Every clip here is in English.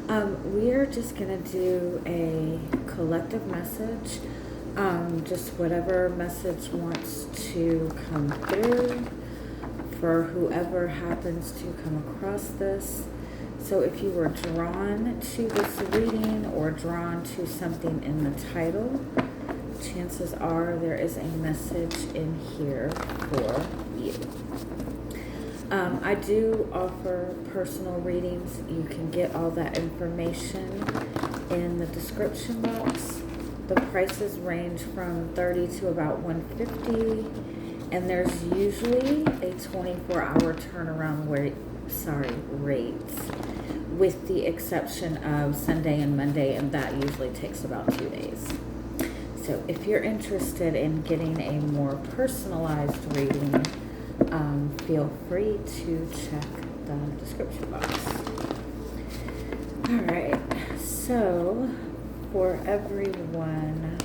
We are just going to do a collective message, just whatever message wants to come through for whoever happens to come across this. So if you were drawn to this reading or drawn to something in the title, chances are there is a message in here for you. I do offer personal readings. You can get all that information in the description box. The prices range from $30 to about $150, and there's usually a 24-hour turnaround rate, with the exception of Sunday and Monday, and that usually takes about 2 days. So if you're interested in getting a more personalized reading, feel free to check the description box. All right, so for everyone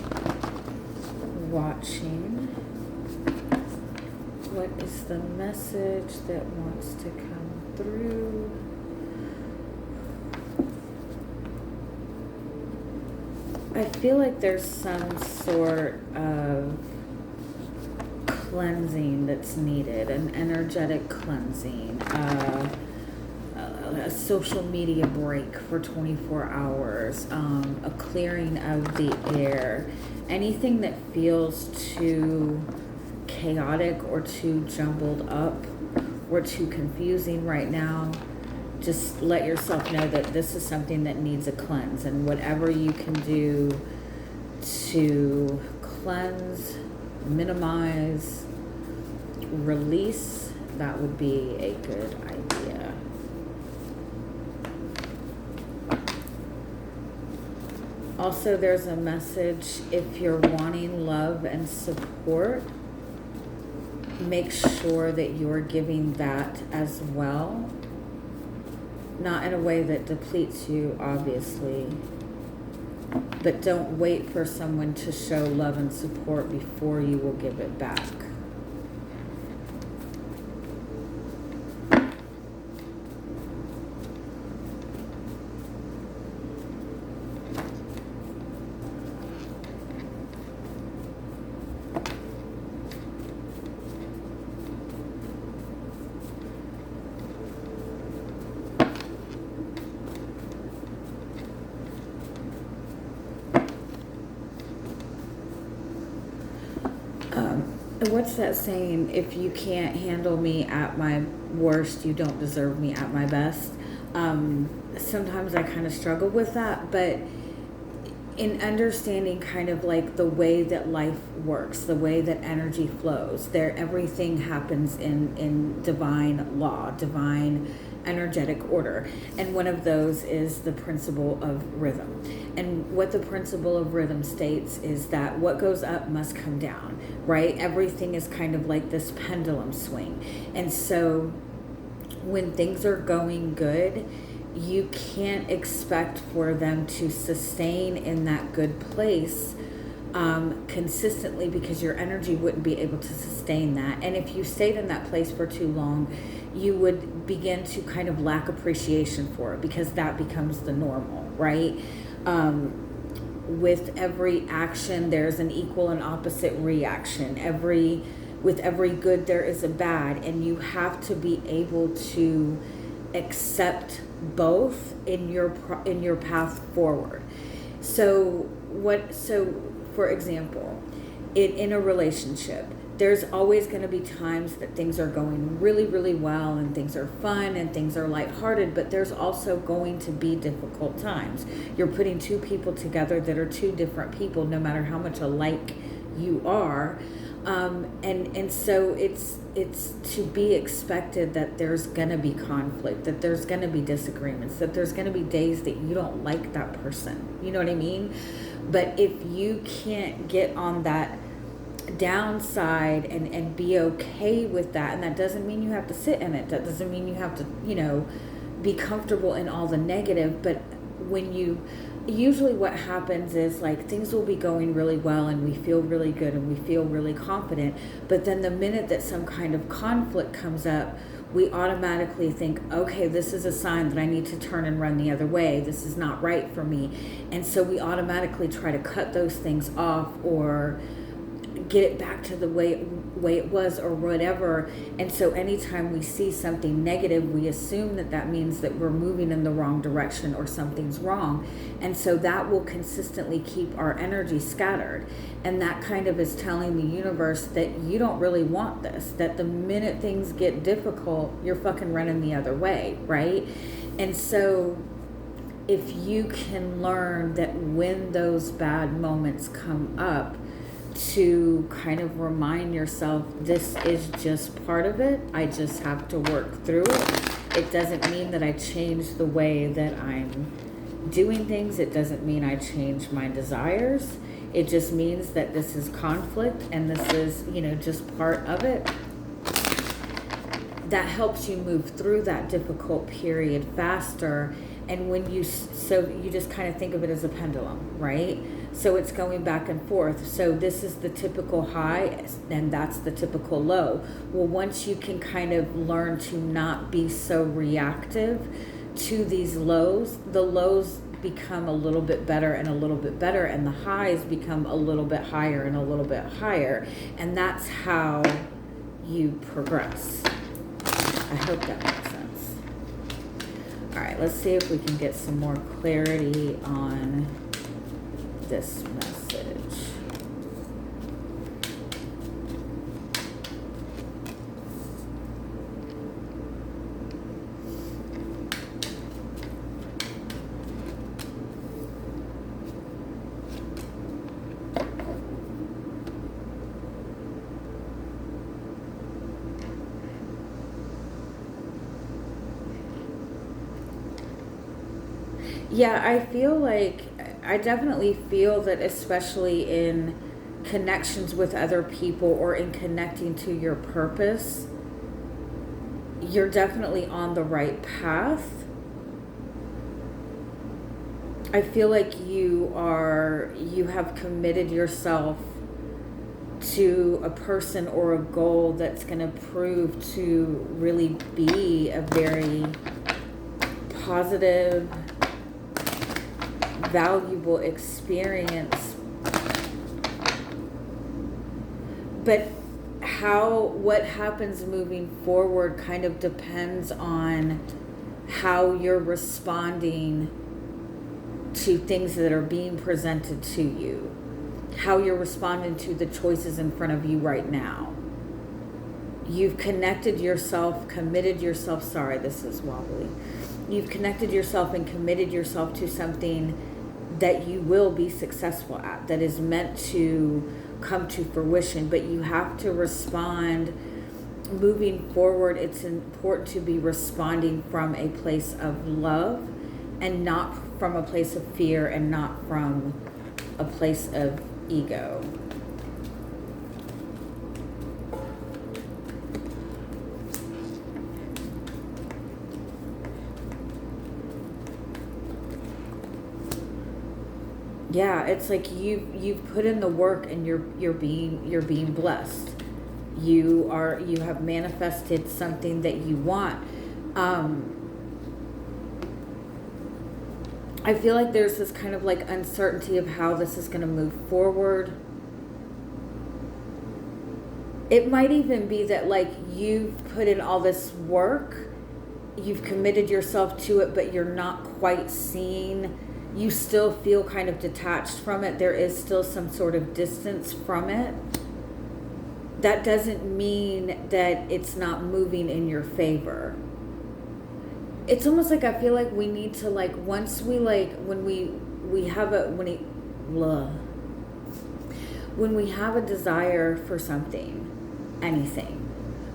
watching, what is the message that wants to come through? I feel like there's some sort of cleansing that's needed, an energetic cleansing, a social media break for 24 hours, a clearing of the air. Anything that feels too chaotic or too jumbled up or too confusing right now, just let yourself know that this is something that needs a cleanse, and whatever you can do to cleanse, minimize, release, that would be a good idea. Also, there's a message if you're wanting love and support, make sure that you're giving that as well. Not in a way that depletes you, obviously, but don't wait for someone to show love and support before you will give it back. What's that saying? If you can't handle me at my worst, you don't deserve me at my best. Sometimes I kind of struggle with that, but in understanding kind of like the way that life works, the way that energy flows, everything happens in divine law, divine energetic order, and one of those is the principle of rhythm. And what the principle of rhythm states is that what goes up must come down, right? Everything is kind of like this pendulum swing. And so when things are going good, you can't expect for them to sustain in that good place consistently, because your energy wouldn't be able to sustain that. And if you stayed in that place for too long, you would begin to kind of lack appreciation for it, because that becomes the normal, right? With every action, there's an equal and opposite reaction. With every good, there is a bad, and you have to be able to accept both in your path forward. So for example, in a relationship, there's always going to be times that things are going really, really well, and things are fun, and things are lighthearted, but there's also going to be difficult times. You're putting two people together that are two different people, no matter how much alike you are. And so it's to be expected that there's going to be conflict, that there's going to be disagreements, that there's going to be days that you don't like that person. You know what I mean? But if you can't get on that downside and be okay with that, and that doesn't mean you have to sit in it, that doesn't mean you have to be comfortable in all the negative, but usually what happens is, like, things will be going really well and we feel really good and we feel really confident, but then the minute that some kind of conflict comes up, we automatically think, okay, this is a sign that I need to turn and run the other way. This is not right for me. And so we automatically try to cut those things off or get it back to the way it was or whatever. And so anytime we see something negative, we assume that means that we're moving in the wrong direction or something's wrong. And so that will consistently keep our energy scattered. And that kind of is telling the universe that you don't really want this, that the minute things get difficult, you're fucking running the other way, right? And so if you can learn that when those bad moments come up, to kind of remind yourself, this is just part of it. I just have to work through it. It doesn't mean that I change the way that I'm doing things. It doesn't mean I change my desires. It just means that this is conflict and this is, just part of it. That helps you move through that difficult period faster. And when you just kind of think of it as a pendulum, right? So it's going back and forth. So this is the typical high and that's the typical low. Well, once you can kind of learn to not be so reactive to these lows, the lows become a little bit better and a little bit better, and the highs become a little bit higher and a little bit higher. And that's how you progress. I hope that makes sense. All right, let's see if we can get some more clarity on this message. Yeah, I definitely feel that, especially in connections with other people or in connecting to your purpose, you're definitely on the right path. I feel like you have committed yourself to a person or a goal that's going to prove to really be a very positive, valuable experience. But what happens moving forward kind of depends on how you're responding to things that are being presented to you, how you're responding to the choices in front of you right now. You've connected yourself, committed yourself, sorry, this is wobbly. You've connected yourself and committed yourself to something that you will be successful at, that is meant to come to fruition, but you have to respond. Moving forward, it's important to be responding from a place of love and not from a place of fear and not from a place of ego. Yeah, it's like you've put in the work and you're being blessed. You have manifested something that you want. I feel like there's this kind of like uncertainty of how this is going to move forward. It might even be that like you've put in all this work, you've committed yourself to it, but you're not quite seeing. You still feel kind of detached from it. There is still some sort of distance from it. That doesn't mean that it's not moving in your favor. It's almost like I feel like we need to like, once we like, when we have a desire for something, anything,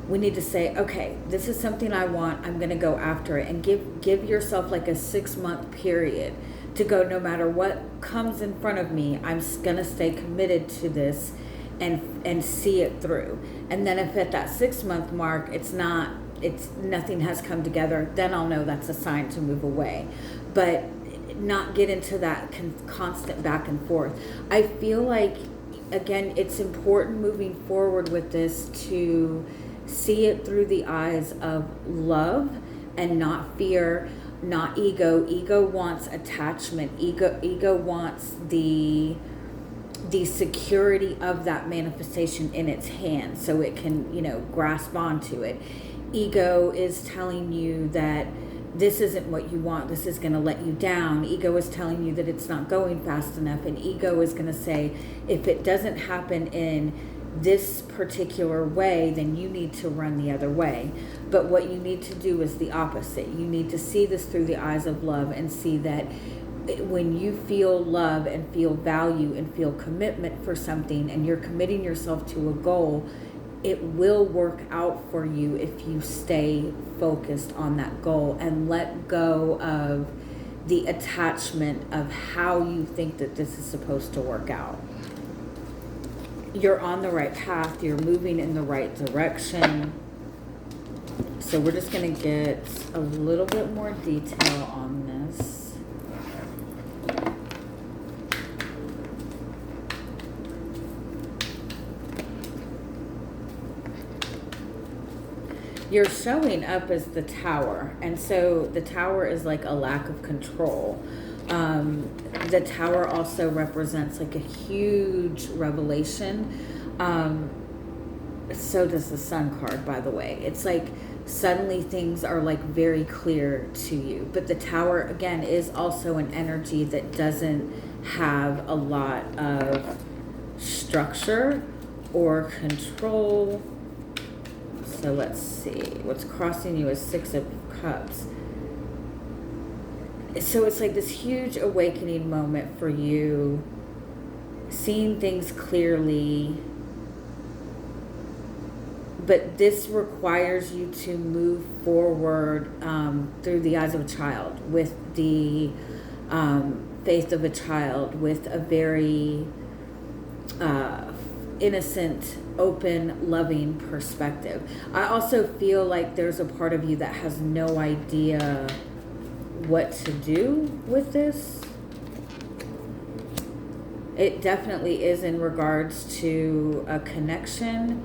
we need to say, okay, this is something I want, I'm going to go after it, and give yourself like a 6-month period to go, no matter what comes in front of me, I'm going to stay committed to this and see it through. And then if at that 6-month mark, nothing has come together, then I'll know that's a sign to move away. But not get into that constant back and forth. I feel like, again, it's important moving forward with this to See it through the eyes of love and not fear, not ego. Ego wants attachment. Ego wants the security of that manifestation in its hand so it can, grasp onto it. Ego is telling you that this isn't what you want. This is going to let you down. Ego is telling you that it's not going fast enough. And ego is going to say, if it doesn't happen in this particular way, then you need to run the other way. But what you need to do is the opposite. You need to see this through the eyes of love and see that when you feel love and feel value and feel commitment for something and you're committing yourself to a goal, it will work out for you if you stay focused on that goal and let go of the attachment of how you think that this is supposed to work out. You're on the right path. You're moving in the right direction. So we're just going to get a little bit more detail on this. You're showing up as the Tower, and so the Tower is like a lack of control. The Tower also represents like a huge revelation. So does the Sun card, by the way. It's like suddenly things are like very clear to you. But the Tower, again, is also an energy that doesn't have a lot of structure or control. So let's see. What's crossing you is Six of Cups. So it's like this huge awakening moment for you, seeing things clearly. But this requires you to move forward through the eyes of a child, with the faith of a child, with a very innocent, open, loving perspective. I also feel like there's a part of you that has no idea what to do with this. It definitely is in regards to a connection.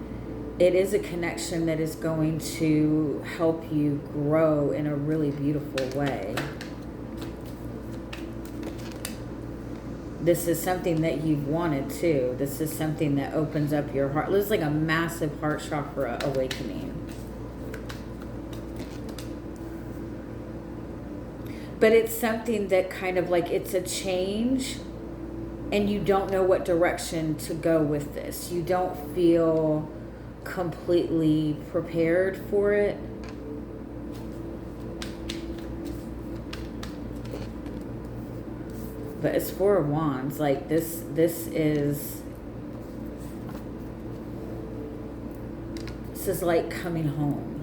It is a connection that is going to help you grow in a really beautiful way. This is something that you've wanted too. This is something that opens up your heart. It's like a massive heart chakra awakening. But it's something that kind of like, it's a change and you don't know what direction to go with this. You don't feel completely prepared for it. But it's Four of Wands. Like this is like coming home.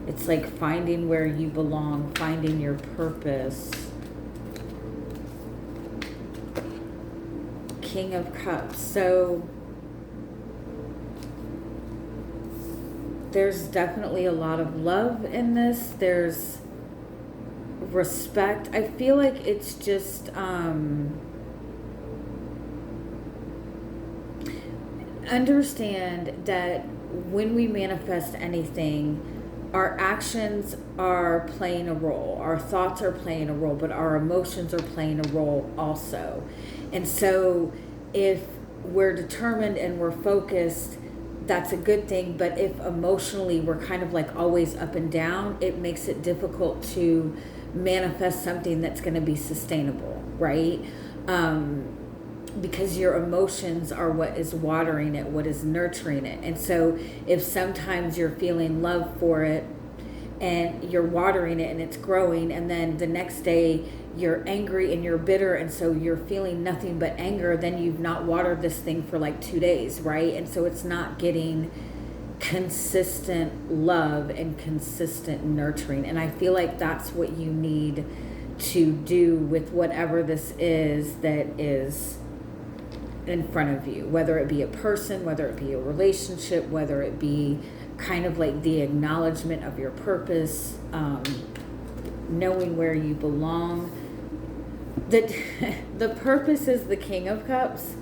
It's like finding where you belong, finding your purpose. King of Cups. So there's definitely a lot of love in this. There's respect. I feel like it's just understand that when we manifest anything, our actions are playing a role, our thoughts are playing a role, but our emotions are playing a role also. And so if we're determined and we're focused, that's a good thing. But if emotionally we're kind of like always up and down, it makes it difficult to manifest something that's going to be sustainable, right? Because your emotions are what is watering it, what is nurturing it. And so if sometimes you're feeling love for it and you're watering it and it's growing, and then the next day you're angry and you're bitter, and so you're feeling nothing but anger, then you've not watered this thing for like 2 days, right? And so it's not getting consistent love and consistent nurturing. And I feel like that's what you need to do with whatever this is that is in front of you, whether it be a person, whether it be a relationship, whether it be kind of like the acknowledgement of your purpose, knowing where you belong. The purpose is the King of Cups,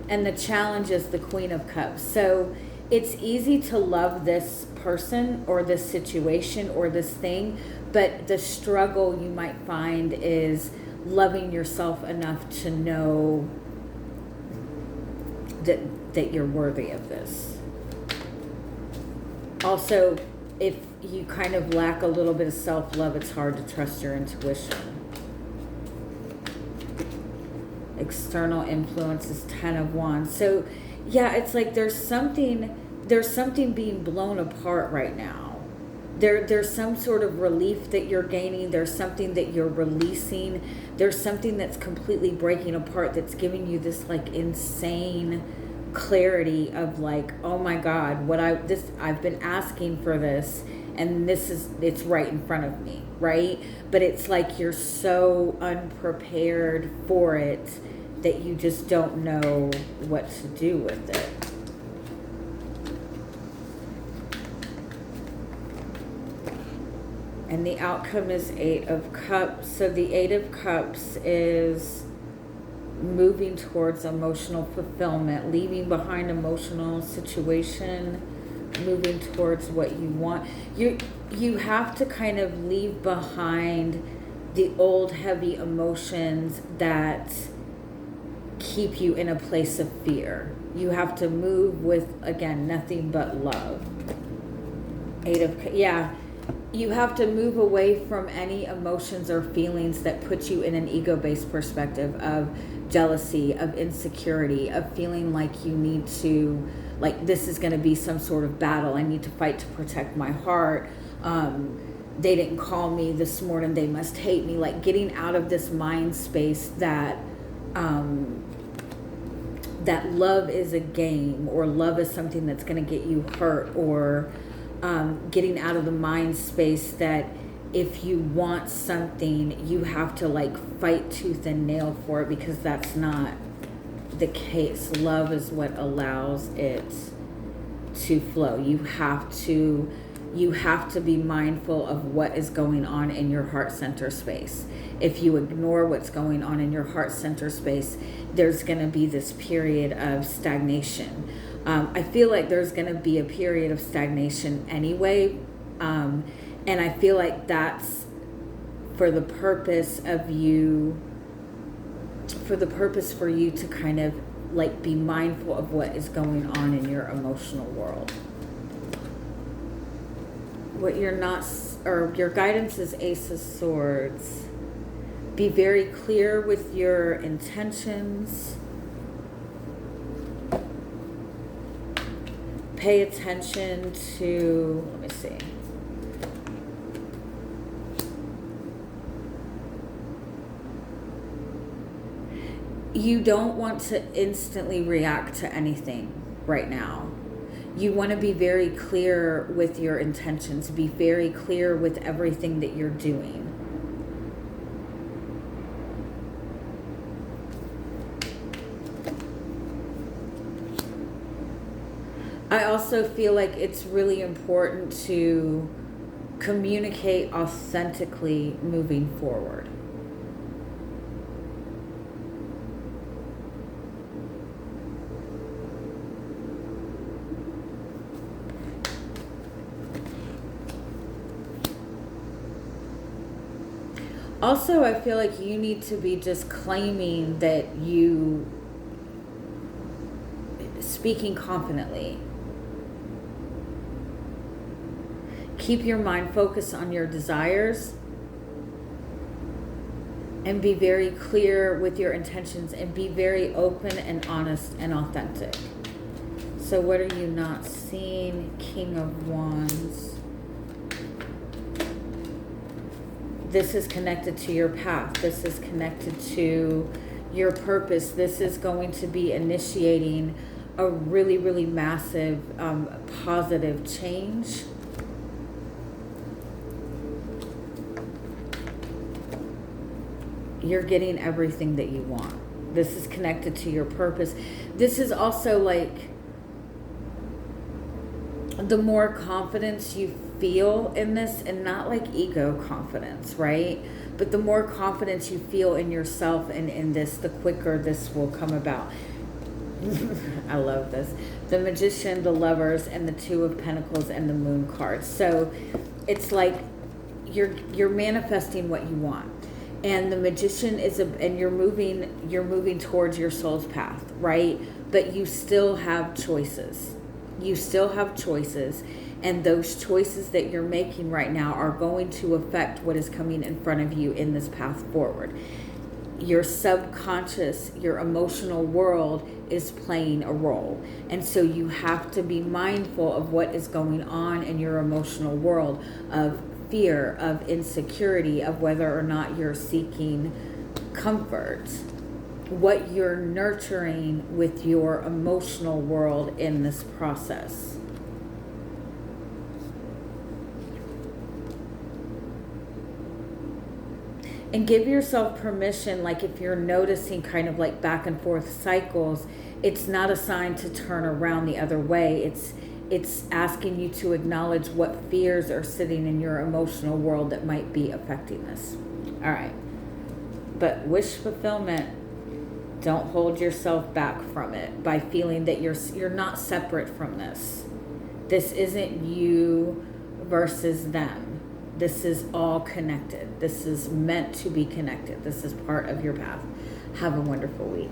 And the challenge is the Queen of Cups. So it's easy to love this person or this situation or this thing, but the struggle you might find is loving yourself enough to know that you're worthy of this. Also, if you kind of lack a little bit of self-love, it's hard to trust your intuition. External influences, 10 of Wands. So yeah, it's like there's something being blown apart right now. There's some sort of relief that you're gaining. There's something that you're releasing. There's something that's completely breaking apart that's giving you this like insane clarity of like, oh my God, I've been asking for this, and it's right in front of me, right? But it's like you're so unprepared for it that you just don't know what to do with it. And the outcome is 8 of Cups. So the 8 of Cups is moving towards emotional fulfillment, leaving behind emotional situation, moving towards what you want. You have to kind of leave behind the old heavy emotions that keep you in a place of fear. You have to move with, again, nothing but love. 8 of, yeah. You have to move away from any emotions or feelings that put you in an ego-based perspective of jealousy, of insecurity, of feeling like you need to, like this is going to be some sort of battle. I need to fight to protect my heart. They didn't call me this morning, they must hate me. Like getting out of this mind space that that love is a game, or love is something that's going to get you hurt, or getting out of the mind space that if you want something, you have to like fight tooth and nail for it, because that's not the case. Love is what allows it to flow. You have to be mindful of what is going on in your heart center space. If you ignore what's going on in your heart center space, there's going to be this period of stagnation. I feel like there's going to be a period of stagnation anyway. And I feel like that's for the purpose for you to kind of like be mindful of what is going on in your emotional world. What you're not, or your guidance is Ace of Swords. Be very clear with your intentions. Pay attention to, let me see. You don't want to instantly react to anything right now. You want to be very clear with your intentions. Be very clear with everything that you're doing. I also feel like it's really important to communicate authentically moving forward. Also, I feel like you need to be just claiming that you speaking confidently. Keep your mind focused on your desires and be very clear with your intentions and be very open and honest and authentic. So what are you not seeing? King of Wands. This is connected to your path. This is connected to your purpose. This is going to be initiating a really, really massive positive change. You're getting everything that you want. This is connected to your purpose. This is also like the more confidence you feel in this, and not like ego confidence, right? But the more confidence you feel in yourself and in this, the quicker this will come about. I love this. The Magician, the Lovers, and the Two of Pentacles and the Moon cards. So it's like you're manifesting what you want. And the Magician is and you're moving towards your soul's path, right? But you still have choices. You still have choices, and those choices that you're making right now are going to affect what is coming in front of you in this path forward. Your subconscious, your emotional world is playing a role. And so you have to be mindful of what is going on in your emotional world, of fear, of insecurity, of whether or not you're seeking comfort, what you're nurturing with your emotional world in this process. And give yourself permission, like if you're noticing kind of like back and forth cycles, it's not a sign to turn around the other way. It's asking you to acknowledge what fears are sitting in your emotional world that might be affecting this. All right. But wish fulfillment, don't hold yourself back from it by feeling that you're not separate from this. This isn't you versus them. This is all connected. This is meant to be connected. This is part of your path. Have a wonderful week.